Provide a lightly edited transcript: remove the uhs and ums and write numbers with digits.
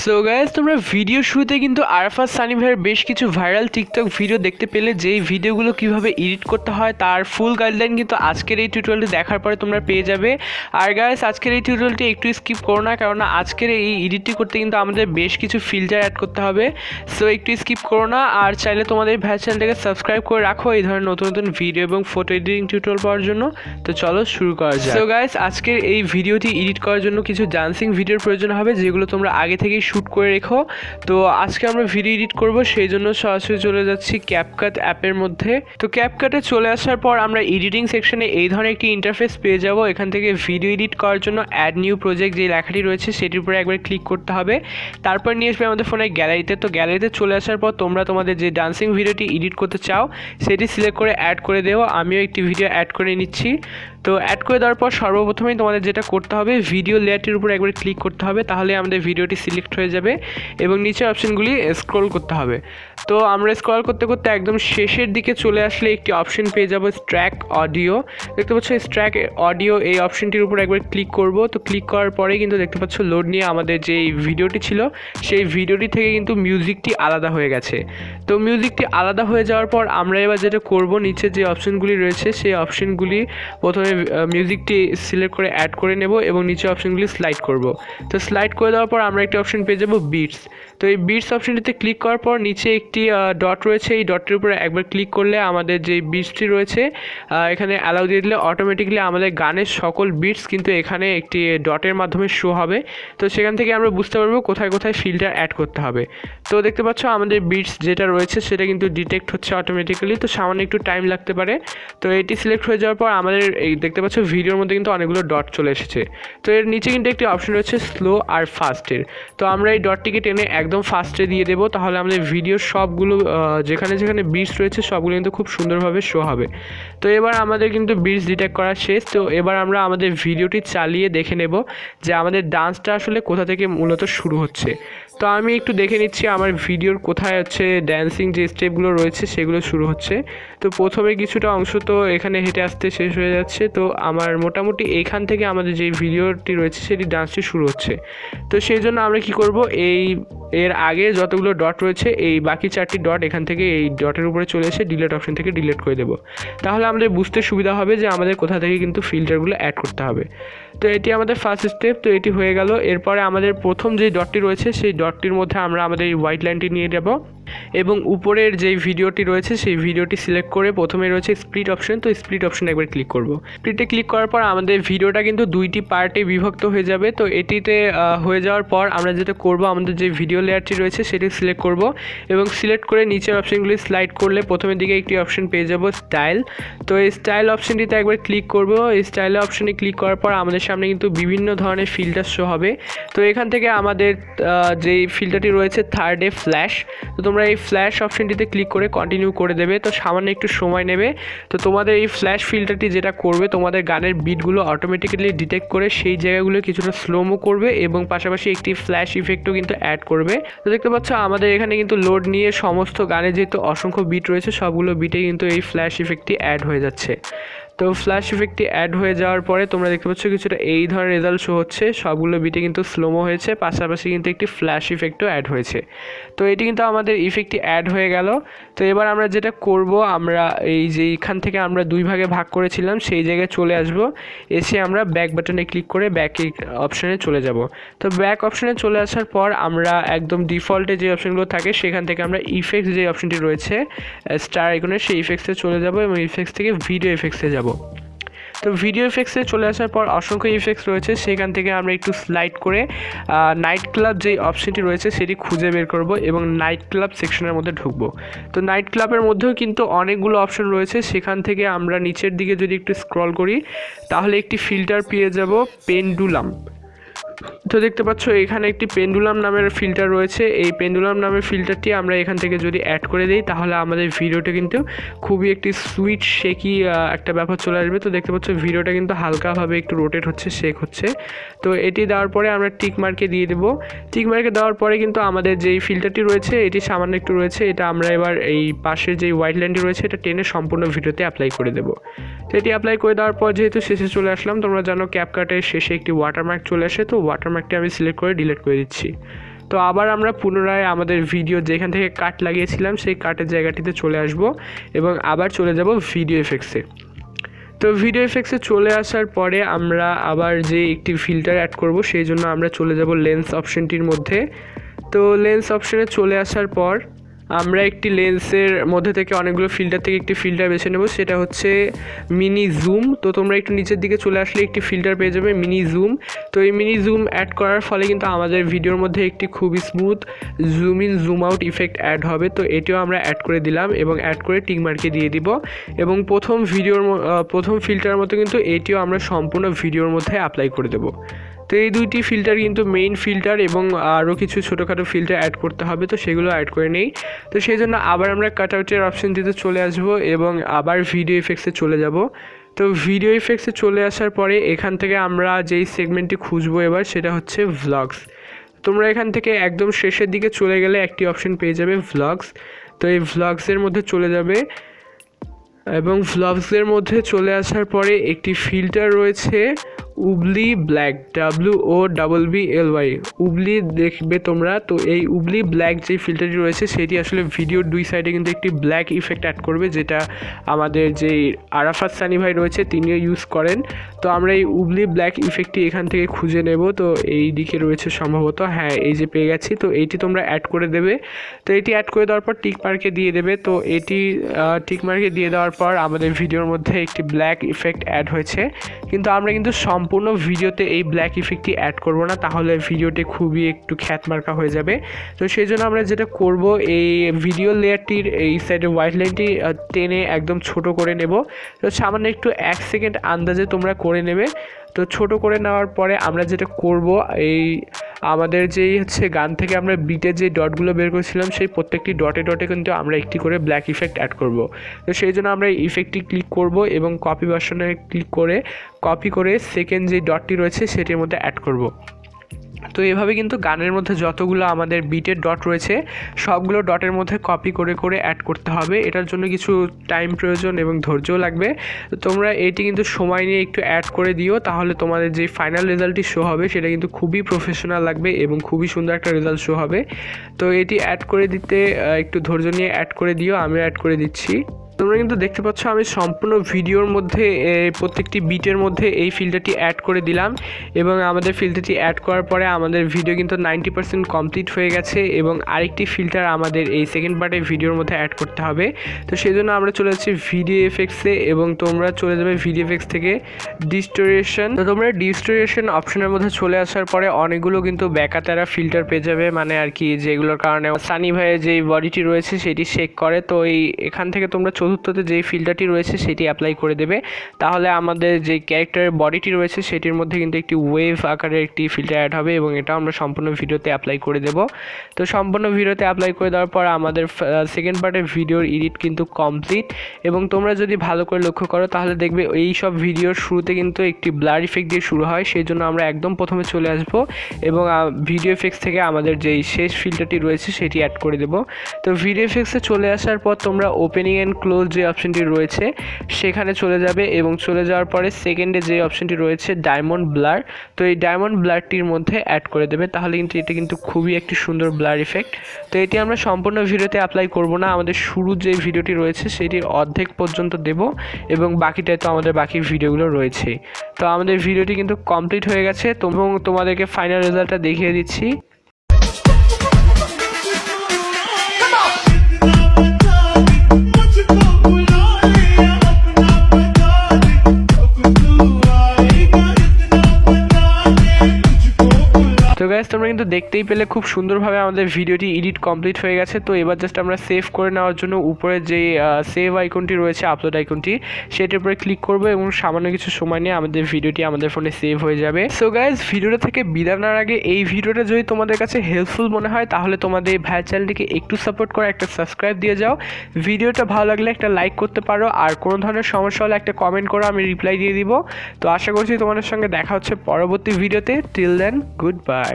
So guys, তোমরা video শুরুতে কিন্তু আরাফাত সানি ভাইয়ের বেশ কিছু ভাইরাল টিকটক ভিডিও দেখতে পেলে, যেই ভিডিওগুলো কিভাবে এডিট করতে হয় তার ফুল গাইডলাইন কিন্তু আজকের এই টিউটোরিয়ালটি দেখার পরে তোমরা পেয়ে যাবে। আর গাইস, আজকের এই টিউটোরিয়ালটি একটু স্কিপ করো না, কারণ আজকের এই এডিটটি করতে কিন্তু আমাদের বেশ কিছু ফিল্টার অ্যাড করতে হবে। সো একটু স্কিপ করো না, আর চাইলে তোমাদের ভাই চ্যানেলটাকে সাবস্ক্রাইব করে রাখো এই ধরনের নতুন নতুন ভিডিও এবং ফটো এডিটিং টিউটোরিয়াল পাওয়ার জন্য। তো চলো শুরু করা যাক। সো গাইস, আজকের এই ভিডিওটি এডিট করার জন্য কিছু ডান্সিং ভিডিওর প্রয়োজন হবে, যেগুলো তোমরা আগে থেকেই শ্যুট করে রেখো। তো আজকে আমরা ভিডিও এডিট করব, সেই জন্য সরাসরি চলে যাচ্ছি ক্যাপকাট অ্যাপের মধ্যে। তো ক্যাপকাটে চলে আসার পর আমরা এডিটিং সেকশনে এই ধরনের একটি ইন্টারফেস পেয়ে যাব। এখান থেকে ভিডিও এডিট করার জন্য অ্যাড নিউ প্রজেক্ট যে লেখাটি রয়েছে সেটির উপরে একবার ক্লিক করতে হবে। তারপর নিয়ে আসবে আমাদের ফোনের গ্যালারিতে। তো গ্যালারিতে চলে আসার পর তোমরা তোমাদের যে ডান্সিং ভিডিওটি এডিট করতে চাও সেটি সিলেক্ট করে অ্যাড করে দেও। আমিও একটি ভিডিও অ্যাড করে নিচ্ছি। তো অ্যাড করে দেওয়ার পর সর্বপ্রথমেই তোমাদের যেটা করতে হবে, ভিডিও লেয়ারটির উপর একবার ক্লিক করতে হবে, তাহলে আমাদের ভিডিওটি সিলেক্ট হয়ে যাবে এবং নিচের অপশনগুলি স্ক্রল করতে হবে। তো আমরা স্ক্রল করতে করতে একদম শেষের দিকে চলে আসলে একটি অপশন পেয়ে যাব, ট্র্যাক অডিও। দেখতে পাচ্ছ ট্র্যাক অডিও, এই অপশনটির উপর একবার ক্লিক করব। তো ক্লিক করার পরেই কিন্তু দেখতে পাচ্ছ লোড নিয়ে আমাদের যে ভিডিওটি ছিল সেই ভিডিওটি থেকে কিন্তু মিউজিকটি আলাদা হয়ে গেছে। তো মিউজিকটি আলাদা হয়ে যাওয়ার পর আমরা এবার যেটা করব, নিচে যে অপশনগুলি রয়েছে সেই অপশনগুলি প্রথমে মিউজিকটি সিলেক্ট করে অ্যাড করে নেব এবং নিচে অপশনগুলি স্লাইড করব। তো স্লাইড করে দেওয়ার পর আমরা একটি অপশন পেয়ে যাব বিটস। তো এই বিটস অপশনটিতে ক্লিক করার পর নিচে একটি ডট রয়েছে, এই ডটের উপরে একবার ক্লিক করলে আমাদের যে বিটসটি রয়েছে এখানে অ্যালাউ দিয়ে দিলে অটোমেটিকলি আমাদের গানের সকল বিটস কিন্তু এখানে একটি ডটের মাধ্যমে শো হবে। তো সেখান থেকে আমরা বুঝতে পারবো কোথায় কোথায় ফিল্টার অ্যাড করতে হবে। তো দেখতে পাচ্ছ আমাদের বিটস যেটা রয়েছে সেটা কিন্তু ডিটেক্ট হচ্ছে অটোমেটিক্যালি। তো সামান্য একটু টাইম লাগতে পারে। তো এটি সিলেক্ট হয়ে যাওয়ার পর আমাদের এই দেখতে পাচ্ছ ভিডিওর মধ্যে কিন্তু অনেকগুলো ডট চলে এসেছে। তো এর নিচে কিন্তু একটি অপশন রয়েছে স্লো আর ফাস্টের। তো আমরা এই ডটটিকে টেনে একদম ফাস্টে দিয়ে দেবো, তাহলে আমাদের ভিডিওর সবগুলো যেখানে যেখানে বিটস রয়েছে সবগুলো কিন্তু খুব সুন্দরভাবে শো হবে। তো এবার আমাদের কিন্তু বিটস ডিটেক্ট করা শেষ। তো এবার আমরা আমাদের ভিডিওটি চালিয়ে দেখে নেব যে আমাদের ডান্সটা আসলে কোথা থেকে মূলত শুরু হচ্ছে। তো আমি একটু দেখে নিচ্ছি আমার ভিডিওর কোথায় হচ্ছে ড্যান্সিং যে স্টেপগুলো রয়েছে সেগুলো শুরু হচ্ছে। তো প্রথমে কিছুটা অংশ তো এখানে হেঁটে আসতে শেষ হয়ে যাচ্ছে। তো আমার মোটামুটি এইখান থেকে আমাদের যে ভিডিওটি রয়েছে সেটি ডান্সটি শুরু হচ্ছে। তো সেই জন্য আমরা কি করব, এর আগে যতগুলো ডট রয়েছে এই বাকি 4টি ডট এখান থেকে এই ডটের উপরে চলে এসে ডিলিট অপশন থেকে ডিলিট করে দেবো। তাহলে আমাদের বুঝতে সুবিধা হবে যে আমাদের কোথা থেকে কিন্তু ফিল্টারগুলো অ্যাড করতে হবে। তো এটি আমাদের ফার্স্ট স্টেপ। তো এটি হয়ে গেল। এরপরে আমাদের প্রথম যে ডটটি রয়েছে সেই ডটটির মধ্যে আমরা আমাদের এই হোয়াইট লাইনটি নিয়ে যাব এবং উপরের যেই ভিডিওটি রয়েছে সেই ভিডিওটি সিলেক্ট করে প্রথমে রয়েছে স্প্লিট অপশন। তো স্প্লিট অপশন একবার ক্লিক করব। স্প্লিটে ক্লিক করার পর আমাদের ভিডিওটা কিন্তু 2টি পার্টে বিভক্ত হয়ে যাবে। তো এটিতে হয়ে যাওয়ার পর আমরা যেটা করব, আমাদের যে ভিডিও লেয়ারটি রয়েছে সেটি সিলেক্ট করব এবং সিলেক্ট করে নিচের অপশনগুলি স্লাইড করলে প্রথমের দিকে একটি অপশন পেয়ে যাব স্টাইল। তো এই স্টাইল অপশনটিতে একবার ক্লিক করব। এই স্টাইল অপশনে ক্লিক করার পর আমাদের সামনে কিন্তু বিভিন্ন ধরনের ফিল্টার শো হবে। তো এখান থেকে আমাদের যেই ফিল্টারটি রয়েছে থার্ডে ফ্ল্যাশ, তো তোমরা এই ফ্ল্যাশ অপশনটিতে ক্লিক করে কন্টিনিউ করে দেবে। তো সামান্য একটু সময় নেবে। তো তোমাদের এই ফ্ল্যাশ ফিল্টারটি যেটা করবে, তোমাদের গানের বিটগুলো অটোমেটিক্যালি ডিটেক্ট করে সেই জায়গাগুলো কিছুটা স্লোমো করবে এবং পাশাপাশি একটি ফ্ল্যাশ ইফেক্টও কিন্তু অ্যাড করবে। তো দেখতে পাচ্ছ আমাদের এখানে কিন্তু লোড নিয়ে সমস্ত গানে যেহেতু অসংখ্য বিট রয়েছে সবগুলো বিটে কিন্তু এই ফ্ল্যাশ ইফেক্টটি অ্যাড হয়ে যাচ্ছে। তো ফ্ল্যাশ ইফেক্টটি অ্যাড হয়ে যাওয়ার পরে তোমরা দেখতে পাচ্ছ কিছুটা এই ধরনের রেজাল্ট শো হচ্ছে। সবগুলো বিটে কিন্তু স্লোমো হয়েছে, পাশাপাশি কিন্তু একটি ফ্ল্যাশ ইফেক্টও অ্যাড হয়েছে। তো এটি কিন্তু আমাদের ইফেক্টটি অ্যাড হয়ে গেল। তো এবার আমরা যেটা করব, আমরা এই যে এখান থেকে আমরা 2 ভাগে ভাগ করেছিলাম সেই জায়গায় চলে আসব। এসে আমরা ব্যাক বাটনে ক্লিক করে ব্যাক অপশনে চলে যাব। তো ব্যাক অপশনে চলে আসার পর আমরা একদম ডিফল্টে যে অপশনগুলো থাকে সেখান থেকে আমরা ইফেক্টস যে অপশনটি রয়েছে স্টার আইকনের সেই ইফেক্টসে চলে যাব এবং ইফেক্টস থেকে ভিডিও ইফেক্টসে যাব। তো ভিডিও ইফেক্টসে চলে আসার পর অসংখ্য ইফেক্টস রয়েছে, সেখান থেকে আমরা একটু স্লাইড করে নাইট ক্লাব যেই অপশনটি রয়েছে সেটি খুঁজে বের করব এবং নাইট ক্লাব সেকশনের মধ্যে ঢুকবো। তো নাইট ক্লাবের মধ্যেও কিন্তু অনেকগুলো অপশন রয়েছে, সেখান থেকে আমরা নিচের দিকে যদি একটু স্ক্রল করি তাহলে একটি ফিল্টার পেয়ে যাব পেন্ডুলাম। তো দেখতে পাচ্ছ এখানে একটি পেন্ডুলাম নামের ফিল্টার রয়েছে। এই পেন্ডুলাম নামের ফিল্টারটি আমরা এখান থেকে যদি অ্যাড করে দিই তাহলে আমাদের ভিডিওটা কিন্তু খুবই একটি সুইট শেকি একটা ব্যাপার চলে আসবে। তো দেখতে পাচ্ছ ভিডিওটা কিন্তু হালকাভাবে একটু রোটেট হচ্ছে, শেক হচ্ছে। তো এটি দেওয়ার পরে আমরা টিক মার্কে দিয়ে দেবো। টিক মার্কে দেওয়ার পরে কিন্তু আমাদের যেই ফিল্টারটি রয়েছে এটি সামান্য একটু রয়েছে, এটা আমরা এবার এই পাশের যেই হোয়াইট লাইনটি রয়েছে এটা টেনে সম্পূর্ণ ভিডিওতে অ্যাপ্লাই করে দেবো। তো এটি অ্যাপ্লাই করে দেওয়ার পর যেহেতু শেষে চলে আসলাম, তোমরা জানো ক্যাপকাটের শেষে একটি ওয়াটারমার্ক চলে আসে। তো ওয়াটারমার্কটি আমি সিলেক্ট করে ডিলিট করে দিচ্ছি। তো আবার আমরা পুনরায় আমাদের ভিডিও যেখান থেকে কাট লাগিয়েছিলাম সেই কাটের জায়গাটিতে চলে আসব এবং আবার চলে যাব ভিডিও এফেক্টসে। তো ভিডিও এফেক্টসে চলে আসার পরে আমরা আবার যে একটি ফিল্টার অ্যাড করব সেই জন্য আমরা চলে যাব লেন্স অপশনটির মধ্যে। তো লেন্স অপশনে চলে আসার পর আমরা একটি লেন্সের মধ্যে থেকে অনেকগুলো ফিল্টার থেকে একটি ফিল্টার বেছে নেব, সেটা হচ্ছে মিনি জুম। তো তোমরা একটু নিচের দিকে চলে আসলে একটি ফিল্টার পেয়ে যাবে মিনি জুম। তো এই মিনি জুম অ্যাড করার ফলে কিন্তু আমাদের ভিডিওর মধ্যে একটি খুবই smooth zoom in zoom out effect add হবে। তো এটিও আমরা অ্যাড করে দিলাম এবং অ্যাড করে টিক মার্কে দিয়ে দিব। এবং প্রথম ফিল্টারের মতো কিন্তু এটিও আমরা সম্পূর্ণ ভিডিওর মধ্যে অ্যাপ্লাই করে দেবো। তো এই দুইটি ফিল্টার কিন্তু মেইন ফিল্টার এবং আরও কিছু ছোটোখাটো ফিল্টার অ্যাড করতে হবে, তো সেগুলো অ্যাড করে নেই। তো সেই জন্য আবার আমরা কাটআউটের অপশানটিতে চলে আসব এবং আবার ভিডিও ইফেক্টসে চলে যাব। তো ভিডিও ইফেক্টসে চলে আসার পরে এখান থেকে আমরা যেই সেগমেন্টটি খুঁজবো এবার সেটা হচ্ছে ভ্লগস। তোমরা এখান থেকে একদম শেষের দিকে চলে গেলে একটি অপশন পেয়ে যাবে ভ্লগস। তো এই ভ্লগসের মধ্যে চলে যাবে এবং ভ্লগসের মধ্যে চলে আসার পরে একটি ফিল্টার রয়েছে উবলি ব্ল্যাক, WOBBLY, উবলি দেখবে তোমরা। তো এই উবলি ব্ল্যাক যে ফিল্টারটি রয়েছে সেটি আসলে ভিডিওর দুই সাইডে কিন্তু একটি ব্ল্যাক ইফেক্ট অ্যাড করবে, যেটা আমাদের যেই আরাফাত সানি ভাই রয়েছে তিনিও ইউজ করেন। তো আমরা এই উবলি ব্ল্যাক ইফেক্টটি এখান থেকে খুঁজে নেব। তো এই দিকে রয়েছে সম্ভবত, হ্যাঁ এই যে পেয়ে গেছি। তো এইটি তোমরা অ্যাড করে দেবে। তো এটি অ্যাড করে দেওয়ার পর টিক মার্কে দিয়ে দেবে। তো এটি টিক মার্কে দিয়ে দেওয়ার পর আমাদের ভিডিওর মধ্যে একটি ব্ল্যাক ইফেক্ট অ্যাড হয়েছে, কিন্তু আমরা কিন্তু সম্পূর্ণ ভিডিওতে এই ব্ল্যাক ইফেক্টটি অ্যাড করব না, তাহলে ভিডিওটি খুবই একটু খ্যাতমার্কা হয়ে যাবে। তো সেই জন্য আমরা যেটা করব, এই ভিডিও লেয়ারটির এই সাইডে হোয়াইট লাইনটি টেনে একদম ছোট করে নেব। তো সামান্য একটু 1 সেকেন্ড আন্দাজে তোমরা করে নেবে। তো ছোট করে নেওয়ার পরে আমরা যেটা করব, এই আমাদের যেই হচ্ছে গান থেকে আমরা বিটের যে ডটগুলো বের করেছিলাম সেই প্রত্যেকটি ডটে ডটে কিন্তু আমরা একটি করে ব্ল্যাক ইফেক্ট অ্যাড করব। তো সেই জন্য আমরা এই ইফেক্টটি ক্লিক করব এবং কপি ভার্সনে ক্লিক করে কপি করে সেকেন্ড যে ডটটি রয়েছে সেটির মধ্যে অ্যাড করব। তো এভাবে কিন্তু গানের মধ্যে যতগুলো আমাদের বিটের ডট রয়েছে সবগুলো ডটের মধ্যে কপি করে করে অ্যাড করতে হবে। এটার জন্য কিছু টাইম প্রয়োজন এবং ধৈর্যও লাগবে। তো তোমরা এটি কিন্তু সময় নিয়ে একটু অ্যাড করে দিও, তাহলে তোমাদের যে ফাইনাল রেজাল্টটি শো হবে সেটা কিন্তু খুবই প্রফেশনাল লাগবে এবং খুবই সুন্দর একটা রেজাল্ট শো হবে। তো এটি অ্যাড করে দিতে একটু ধৈর্য নিয়ে অ্যাড করে দিও, আমি অ্যাড করে দিচ্ছি। তোমরা কিন্তু দেখতে পাচ্ছ আমি সম্পূর্ণ ভিডিওর মধ্যে প্রত্যেকটি বিটের মধ্যে এই ফিল্টারটি অ্যাড করে দিলাম এবং আমাদের ফিল্টারটি অ্যাড করার পরে আমাদের ভিডিও কিন্তু 90% কমপ্লিট হয়ে গেছে এবং আরেকটি ফিল্টার আমাদের এই সেকেন্ড পার্টে ভিডিওর মধ্যে অ্যাড করতে হবে। তো সেই জন্য আমরা চলে যাচ্ছি ভিডিও এফেক্টসে এবং তোমরা চলে যাবে ভিডিও এফেক্টস থেকে ডিস্টোরেশন। তো তোমরা ডিস্টোরেশন অপশনের মধ্যে চলে আসার পরে অনেকগুলো কিন্তু ব্যাকাতারা ফিল্টার পেয়ে যাবে, মানে আর কি যেগুলোর কারণে সানি ভাইয়ের যেই বডিটি রয়েছে সেটি শেক করে। তো এখান থেকে তোমরা চতুর্থতে যেই ফিল্টারটি রয়েছে সেটি অ্যাপ্লাই করে দেবে, তাহলে আমাদের যে ক্যারেক্টারের বডিটি রয়েছে সেটির মধ্যে কিন্তু একটি ওয়েভ আকারের একটি ফিল্টার অ্যাড হবে এবং এটা আমরা সম্পূর্ণ ভিডিওতে অ্যাপ্লাই করে দেব। তো সম্পূর্ণ ভিডিওতে অ্যাপ্লাই করে দেওয়ার পর আমাদের সেকেন্ড পার্টের ভিডিওর এডিট কিন্তু কমপ্লিট। এবং তোমরা যদি ভালো করে লক্ষ্য করো তাহলে দেখবে এই সব ভিডিওর শুরুতে কিন্তু একটি ব্লার ইফেক্ট দিয়ে শুরু হয়, সেই জন্য আমরা একদম প্রথমে চলে আসব এবং ভিডিও এফেক্টস থেকে আমাদের যেই শেষ ফিল্টারটি রয়েছে সেটি অ্যাড করে দেব। তো ভিডিও এফেক্টসে চলে আসার পর তোমরা ওপেনিং অ্যান্ড ক্লোজ যে অপশনটি রয়েছে সেখানে চলে যাবে এবং চলে যাওয়ার পরে সেকেন্ডে যে অপশনটি রয়েছে ডায়মন্ড ব্লার, তো এই ডায়মন্ড ব্লারটির মধ্যে অ্যাড করে দেবে, তাহলে কিন্তু এটা কিন্তু খুবই একটি সুন্দর ব্লার ইফেক্ট। তো এটি আমরা সম্পূর্ণ ভিডিওতে অ্যাপ্লাই করব না, আমাদের শুরুর যে ভিডিওটি রয়েছে সেটির অর্ধেক পর্যন্ত দেব এবং বাকিটাই তো আমাদের বাকি ভিডিওগুলো রয়েছে। তো আমাদের ভিডিওটি কিন্তু কমপ্লিট হয়ে গেছে এবং তোমাদেরকে ফাইনাল রেজাল্টটা দেখিয়ে দিচ্ছি। তো গাইস তোমরা কিন্তু দেখতেই পেলে খুব সুন্দরভাবে আমাদের ভিডিওটি এডিট কমপ্লিট হয়ে গেছে। তো এবার জাস্ট আমরা সেভ করে নেওয়ার জন্য উপরে যে সেভ আইকনটি রয়েছে, আপলোড আইকনটি, সেটার উপরে ক্লিক করব এবং সামান্য কিছু সময় নিয়ে আমাদের ভিডিওটি আমাদের ফোনে সেভ হয়ে যাবে। সো গাইস ভিডিওটা থেকে বিদায় নেওয়ার আগে এই ভিডিওটা যদি তোমাদের কাছে হেল্পফুল মনে হয় তাহলে তোমাদের এই ভাইয়ের চ্যানেলটিকে একটু সাপোর্ট করে একটা সাবস্ক্রাইব দিয়ে যাও। ভিডিওটা ভালো লাগলে একটা লাইক করতে পারো, আর কোনো ধরনের সমস্যা হলে একটা কমেন্ট করো, আমি রিপ্লাই দিয়ে দিব। তো আশা করছি তোমাদের সঙ্গে দেখা হচ্ছে পরবর্তী ভিডিওতে। Till then good bye.